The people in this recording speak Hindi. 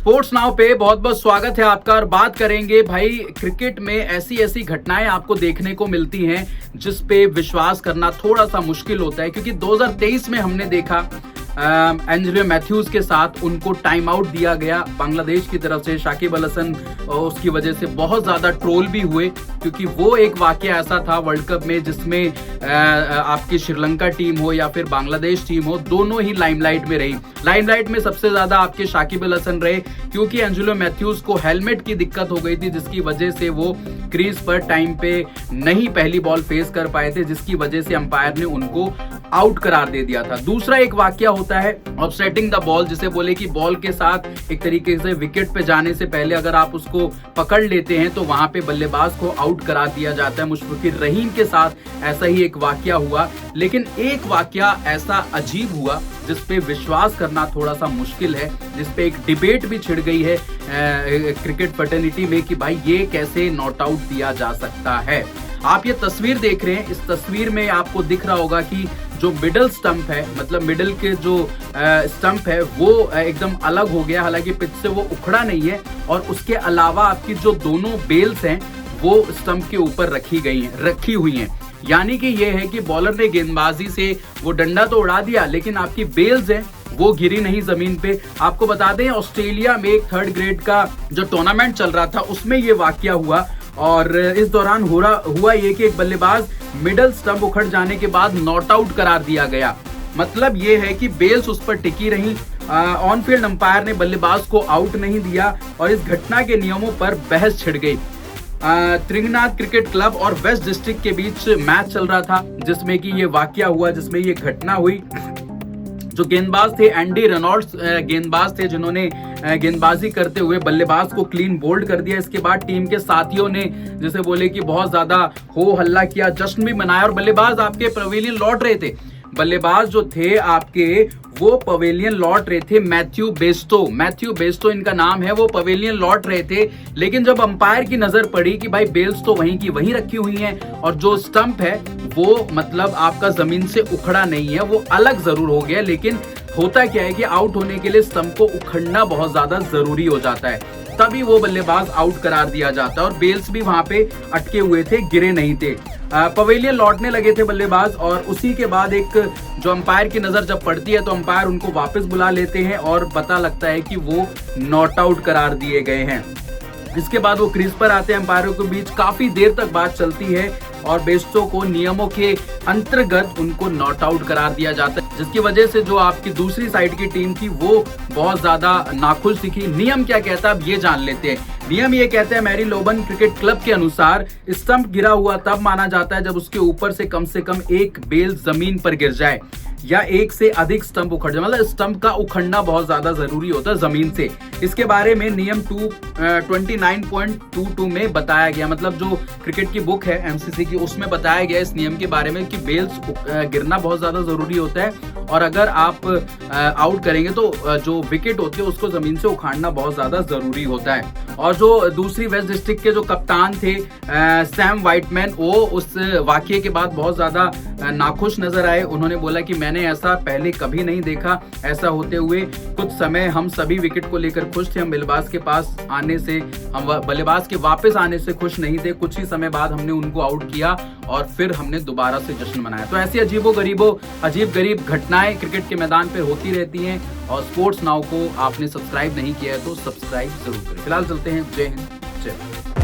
स्पोर्ट्स नाउ पे बहुत बहुत स्वागत है आपका। और बात करेंगे भाई, क्रिकेट में ऐसी ऐसी घटनाएं आपको देखने को मिलती हैं जिस पे विश्वास करना थोड़ा सा मुश्किल होता है, क्योंकि 2023 में हमने देखा एंजेलो मैथ्यूज के साथ उनको टाइम आउट दिया गया बांग्लादेश की तरफ से। शाकिब अल हसन उसकी वजह से बहुत ज्यादा ट्रोल भी हुए, क्योंकि वो एक वाकया ऐसा था वर्ल्ड कप में जिसमें आपकी श्रीलंका टीम हो या फिर बांग्लादेश टीम हो, दोनों ही लाइमलाइट में रही। लाइमलाइट में सबसे ज्यादा आपके शाकिब अल हसन रहे, क्योंकि एंजेलो मैथ्यूज को हेलमेट की दिक्कत हो गई थी, जिसकी वजह से वो क्रीज पर टाइम पे नहीं पहली बॉल फेस कर पाए थे, जिसकी वजह से अंपायर ने उनको आउट करार दे दिया था। दूसरा एक वाकया होता है ऑफसेटिंग द बॉल, जिसे बोले कि बॉल के साथ एक तरीके से विकेट पे जाने से पहले अगर आप उसको पकड़ लेते हैं तो वहां पे बल्लेबाज को आउट करा दिया जाता है। मुशफिकुर रहीम के साथ ऐसा ही एक वाकया हुआ, लेकिन एक वाकया ऐसा अजीब हुआ जिस पे विश्वास करना थोड़ा सा मुश्किल है, जिस पे एक डिबेट भी छिड़ गई है क्रिकेट फैटर्निटी में कि भाई ये कैसे नॉट आउट दिया जा सकता है। आप ये तस्वीर देख रहे हैं, इस तस्वीर में आपको दिख रहा होगा कि जो मिडल स्टंप है, मतलब मिडल के जो स्टंप है वो एकदम अलग हो गया, हालांकि पिच से वो उखड़ा नहीं है। और उसके अलावा आपकी जो दोनों बेल्स हैं वो स्टंप के ऊपर रखी हुई हैं। यानी कि ये है कि बॉलर ने गेंदबाजी से वो डंडा तो उड़ा दिया, लेकिन आपकी बेल्स हैं वो गिरी नहीं जमीन पे। आपको बता दें ऑस्ट्रेलिया में एक 3rd ग्रेड का जो टूर्नामेंट चल रहा था उसमें ये वाकया हुआ, और इस दौरान हुआ ये कि एक बल्लेबाज मिडल स्टंप उखड़ जाने के बाद नॉट आउट करार दिया गया। मतलब ये है कि बेल्स उस पर टिकी रही, ऑन फील्ड अंपायर ने बल्लेबाज को आउट नहीं दिया, और इस घटना के नियमों पर बहस छिड़ गई। त्रिंगनाथ क्रिकेट क्लब और वेस्ट डिस्ट्रिक्ट के बीच मैच चल रहा था, जिसमें कि ये वाकया हुआ, जिसमें ये घटना हुई। जो गेंदबाज थे एंडी रेनॉल्ड्स गेंदबाज थे, जिन्होंने गेंदबाजी करते हुए बल्लेबाज को क्लीन बोल्ड कर दिया। इसके बाद टीम के साथियों ने जैसे बोले कि बहुत ज्यादा हो हल्ला किया, जश्न भी मनाया, और बल्लेबाज आपके पवेलियन लौट रहे थे। बल्लेबाज जो थे आपके वो पवेलियन लौट रहे थे। मैथ्यू बेस्टो इनका नाम है, वो पवेलियन लौट रहे थे। लेकिन जब अंपायर की नजर पड़ी कि भाई बेल्स तो वहीं की वहीं रखी हुई हैं, और जो स्टंप है वो मतलब आपका जमीन से उखड़ा नहीं है, वो अलग जरूर हो गया। लेकिन होता क्या है कि आउट होने के लिए स्टंप को उखड़ना बहुत ज्यादा जरूरी हो जाता है, तभी वो बल्लेबाज आउट करार दिया जाता है। और बेल्स भी वहां पे अटके हुए थे, गिरे नहीं थे। पवेलियन लौटने लगे थे बल्लेबाज, और उसी के बाद एक जो अंपायर की नजर जब पड़ती है तो अंपायर उनको वापस बुला लेते हैं और पता लगता है कि वो नॉट आउट करार दिए गए हैं। इसके बाद वो क्रीज पर आते हैं, अंपायरों के बीच काफी देर तक बात चलती है, और बेस्टो को नियमों के अंतर्गत उनको नॉट आउट करार दिया जाता है, जिसकी वजह से जो आपकी दूसरी साइड की टीम थी वो बहुत ज्यादा नाखुश दिखी। नियम क्या कहता है अब ये जान लेते हैं। नियम ये कहते हैं मैरी लोबन क्रिकेट क्लब के अनुसार स्टंप गिरा हुआ तब माना जाता है जब उसके ऊपर से कम एक बेल जमीन पर गिर जाए या एक से अधिक स्टंप उखड़ जाए, मतलब स्टंप का उखड़ना बहुत ज्यादा जरूरी होता है जमीन से। इसके बारे में नियम 29.22 में बताया गया, मतलब जो क्रिकेट की बुक है एमसीसी की, उसमें बताया गया इस नियम के बारे में कि बेल्स गिरना बहुत ज्यादा जरूरी होता है, और अगर आप आउट करेंगे तो जो विकेट होती है उसको जमीन से उखाड़ना बहुत ज्यादा जरूरी होता है। और जो दूसरी वेस्ट डिस्ट्रिक्ट के जो कप्तान थे सैम वाइटमैन, वो उस वाकये के बाद बहुत ज्यादा नाखुश नजर आए। उन्होंने बोला कि मैंने ऐसा पहले कभी नहीं देखा, ऐसा होते हुए कुछ समय हम सभी विकेट को लेकर खुश थे। हम बल्लेबाज के पास आने से, हम बल्लेबाज के वापस आने से खुश नहीं थे। कुछ ही समय बाद हमने उनको आउट किया और फिर हमने दोबारा से जश्न मनाया। तो ऐसी अजीब गरीब घटनाएं क्रिकेट के मैदान पर होती रहती हैं, और स्पोर्ट्स नाउ को आपने सब्सक्राइब नहीं किया है तो सब्सक्राइब जरूर करें। फिलहाल चलते हैं, जय हिंद, जय भारत।